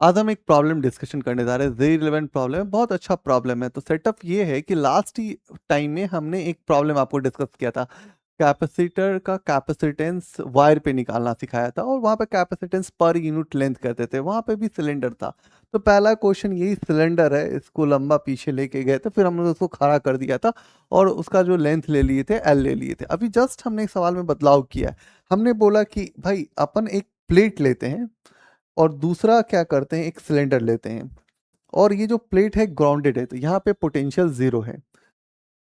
आज हम एक प्रॉब्लम डिस्कशन करने जा रहे हैं, वेरी रिलेवेंट प्रॉब्लम है, बहुत अच्छा प्रॉब्लम है। तो सेटअप ये है कि लास्ट ही टाइम में हमने एक प्रॉब्लम आपको डिस्कस किया था, कैपेसिटर का कैपेसिटेंस वायर पे निकालना सिखाया था, और वहाँ पे कैपेसिटेंस पर यूनिट लेंथ कहते थे, वहाँ पे भी सिलेंडर था। तो पहला क्वेश्चन यही सिलेंडर है, इसको लंबा पीछे लेके गए थे, फिर हमने उसको खड़ा कर दिया था और उसका जो लेंथ ले लिए थे एल ले लिए थे। अभी जस्ट हमने एक सवाल में बदलाव किया है। हमने बोला कि भाई अपन एक प्लेट लेते हैं और दूसरा क्या करते हैं, एक सिलेंडर लेते हैं, और ये जो प्लेट है ग्राउंडेड है, तो यहाँ पे पोटेंशियल जीरो है।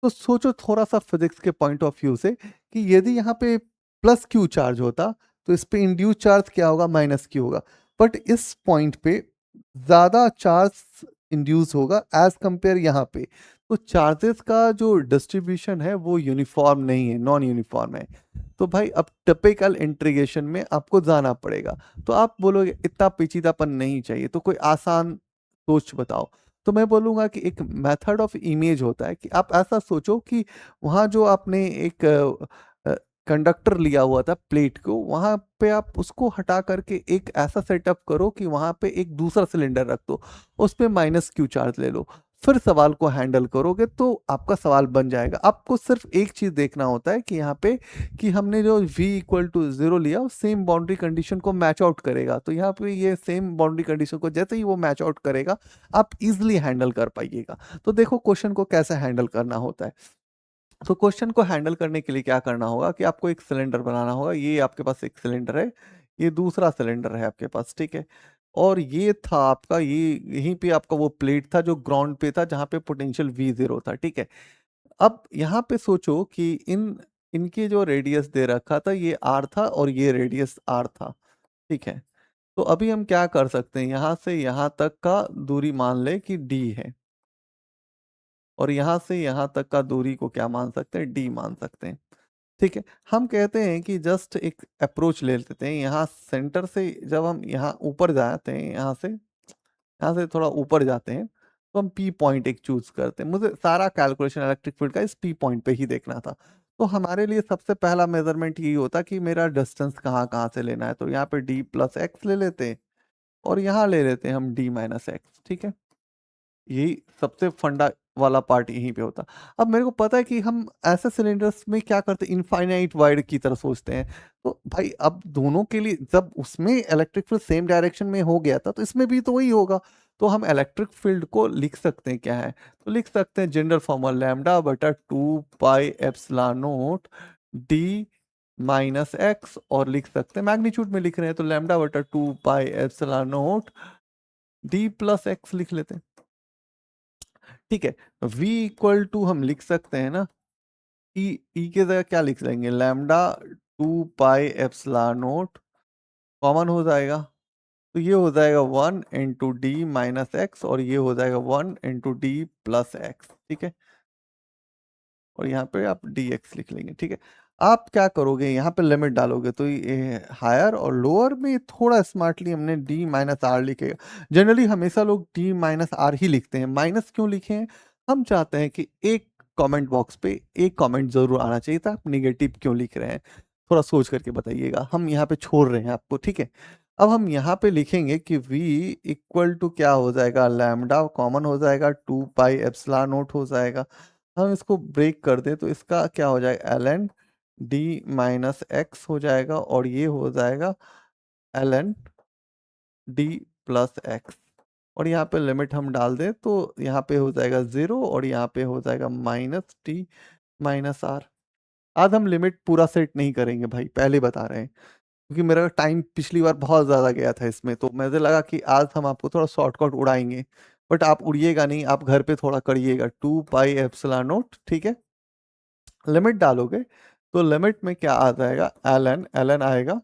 तो सोचो थोड़ा सा फिजिक्स के पॉइंट ऑफ व्यू से कि यदि यहाँ पे प्लस क्यू चार्ज होता तो इस पे इंड्यूस चार्ज क्या होगा, माइनस क्यू होगा। बट इस पॉइंट पे ज्यादा चार्ज इंड्यूस होगा एज कंपेयर यहाँ पे। तो चार्जेस का जो डिस्ट्रीब्यूशन है वो यूनिफॉर्म नहीं है, नॉन यूनिफॉर्म है। तो भाई अब टिपिकल इंटीग्रेशन में आपको जाना पड़ेगा। तो आप बोलोगे इतना पेचीदापन नहीं चाहिए, तो कोई आसान सोच बताओ। तो मैं बोलूंगा कि एक मेथड ऑफ इमेज होता है कि आप ऐसा सोचो कि वहाँ जो आपने एक कंडक्टर लिया हुआ था प्लेट को, वहाँ पे आप उसको हटा करके एक ऐसा सेटअप करो कि वहाँ पे एक दूसरा सिलेंडर रख दो, उस पे माइनस क्यू चार्ज ले लो, फिर सवाल को हैंडल करोगे तो आपका सवाल बन जाएगा। आपको सिर्फ एक चीज देखना होता है कि यहाँ पे कि हमने जो v इक्वल टू जीरो लिया वो सेम बाउंड्री कंडीशन को मैच आउट करेगा। तो यहाँ पे ये सेम बाउंड्री कंडीशन को जैसे ही वो मैच आउट करेगा आप इजिली हैंडल कर पाइएगा। तो देखो क्वेश्चन को कैसे हैंडल करना होता है। तो क्वेश्चन को हैंडल करने के लिए क्या करना होगा कि आपको एक सिलेंडर बनाना होगा। ये आपके पास एक सिलेंडर है, ये दूसरा सिलेंडर है आपके पास, ठीक है। और ये था आपका, ये यहीं पे आपका वो प्लेट था जो ग्राउंड पे था, जहां पे पोटेंशियल v जीरो था, ठीक है। अब यहाँ पे सोचो कि इनके जो रेडियस दे रखा था ये r था और ये रेडियस r था, ठीक है। तो अभी हम क्या कर सकते हैं, यहाँ से यहाँ तक का दूरी मान ले कि d है, और यहाँ से यहाँ तक का दूरी को क्या मान सकते हैं, d मान सकते हैं, ठीक है। हम कहते हैं कि जस्ट एक अप्रोच ले लेते हैं, यहाँ सेंटर से जब हम यहाँ ऊपर जाते हैं, यहाँ से थोड़ा ऊपर जाते हैं, तो हम पी पॉइंट एक चूज करते हैं। मुझे सारा कैलकुलेशन इलेक्ट्रिक फील्ड का इस पी पॉइंट पे ही देखना था। तो हमारे लिए सबसे पहला मेजरमेंट यही होता कि मेरा डिस्टेंस कहाँ कहाँ से लेना है। तो यहाँ पे डी प्लस एक्स ले लेते हैं, और यहाँ ले लेते हैं हम डी माइनस एक्स, ठीक है। यही सबसे फंडा वाला पार्ट यहीं पे होता। अब मेरे को पता है कि हम ऐसे सिलेंडर्स में क्या करते हैं, इनफाइनाइट वाइड की तरह सोचते हैं। तो भाई अब दोनों के लिए जब उसमें इलेक्ट्रिक फील्ड सेम डायरेक्शन में हो गया था, तो इसमें भी तो वही होगा। तो हम इलेक्ट्रिक फील्ड को लिख सकते हैं क्या है, तो लिख सकते हैं जनरल फॉर्मूला लैम्डा बटा 2 pi epsilon not D minus x, और लिख सकते हैं मैग्नीट्यूड में लिख रहे हैं तो लैम्डा बटा 2 pi epsilon not D plus x लिख लेते हैं, ठीक है। v इक्वल टू हम लिख सकते हैं ना, ई के जगह क्या लिख लेंगे, lambda 2 pi epsilon note, common हो जाएगा। तो ये हो जाएगा 1 इंटू डी माइनस एक्स, और ये हो जाएगा 1 इंटू डी प्लस एक्स, ठीक है। और यहाँ पे आप डी एक्स लिख लेंगे, ठीक है। आप क्या करोगे, यहाँ पे लिमिट डालोगे, तो ये हायर और लोअर में थोड़ा स्मार्टली हमने डी माइनस आर लिखेगा। जनरली हमेशा लोग डी माइनस आर ही लिखते हैं, माइनस क्यों लिखे हैं, हम चाहते हैं कि एक कमेंट बॉक्स पे एक कमेंट जरूर आना चाहिए था, आप निगेटिव क्यों लिख रहे हैं, थोड़ा सोच करके बताइएगा। हम यहाँ पे छोड़ रहे हैं आपको, ठीक है। अब हम यहाँ पे लिखेंगे कि v इक्वल टू क्या हो जाएगा, लैम्डा कॉमन हो जाएगा, 2 पाई एप्सिलॉन नोट हो जाएगा। हम इसको ब्रेक कर दें तो इसका क्या हो जाएगा, L N D minus X हो जाएगा, और ये हो जाएगा L N D plus X. और यहाँ पे लिमिट हम डाल दें तो यहाँ पे हो जाएगा जीरो, और यहाँ पे हो जाएगा माइनस टी माइनस आर। आज हम लिमिट पूरा सेट नहीं करेंगे भाई, पहले बता रहे हैं, क्योंकि मेरा टाइम पिछली बार बहुत ज़्यादा गया था इसमें, तो मुझे लगा कि आज हम आपको थोड़ा शॉर्टकट उड़ाएंगे। बट आप उड़िएगा नहीं, आप घर पे थोड़ा करिएगा, 2 पाई एप्सिलॉन नोट, ठीक है। लिमिट डालोगे तो लिमिट में क्या आ जाएगा, एल एन आएगा,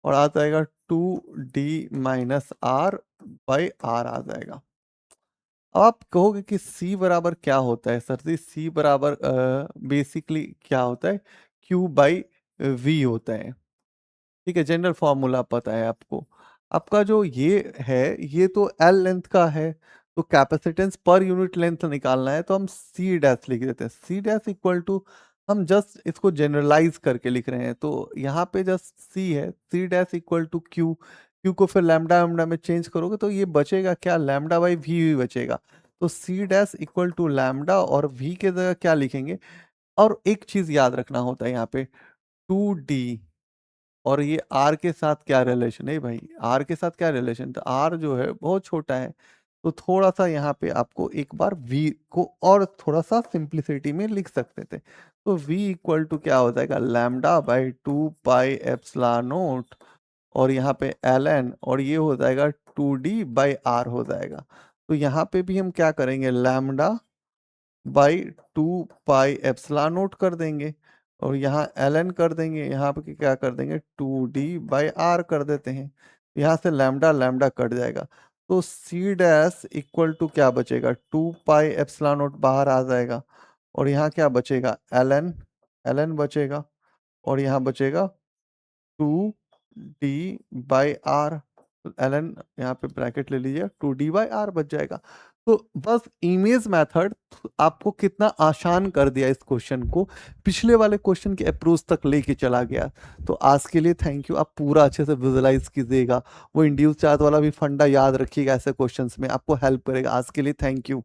और आ जाएगा 2 d minus r by r आ जाएगा। अब आप कहोगे कि c बराबर क्या होता है सर जी, c बराबर बेसिकली क्या होता है, q बाई v होता है, ठीक है। जनरल फॉर्मूला पता है आपको। आपका जो ये है ये तो एल लेंथ का है, तो कैपेसिटेंस पर यूनिट लेंथ निकालना है, तो हम सी डैश लिख देते हैं, सी डैश इक्वल टू, हम जस्ट इसको जनरलाइज करके लिख रहे हैं, तो यहाँ पे जस्ट सी है, C dash equal to Q. Q को फिर लैम्डा लैम्डा में चेंज करोगे तो ये बचेगा क्या, लैम्डा बाई वी बचेगा। तो C dash equal to lambda और वी के जगह क्या लिखेंगे। और एक चीज याद रखना होता है यहाँ पे, 2D और ये आर के साथ क्या रिलेशन है भाई, आर के साथ क्या रिलेशन, तो आर जो है बहुत छोटा है। तो थोड़ा सा यहाँ पे आपको एक बार v को और थोड़ा सा सिंप्लिसिटी में लिख सकते थे। तो v इक्वल टू क्या हो जाएगा, lambda by 2 pi epsilon note और यहाँ पे ln और ये हो जाएगा 2D/r हो जाएगा। तो यहाँ पे भी हम क्या करेंगे, lambda by 2 pi epsilon note कर देंगे और यहाँ ln कर देंगे, यहाँ पे क्या कर देंगे 2D/r कर देते हैं। यहाँ से लैम्डा लैम्डा कट जाएगा। तो सी डैश इक्वल टू क्या बचेगा, 2 पाई एप्सिलॉन नोट बाहर आ जाएगा और यहाँ क्या बचेगा, ln बचेगा और यहाँ बचेगा 2D/r। ln यहाँ पे ब्रैकेट ले लीजिए, 2D/r बच जाएगा। तो बस इमेज मेथड आपको कितना आसान कर दिया इस क्वेश्चन को, पिछले वाले क्वेश्चन के अप्रोच तक लेके चला गया। तो आज के लिए थैंक यू, आप पूरा अच्छे से विजुलाइज कीजिएगा, वो इंड्यूस चार्ज वाला भी फंडा याद रखिएगा, ऐसे क्वेश्चंस में आपको हेल्प करेगा। आज के लिए थैंक यू।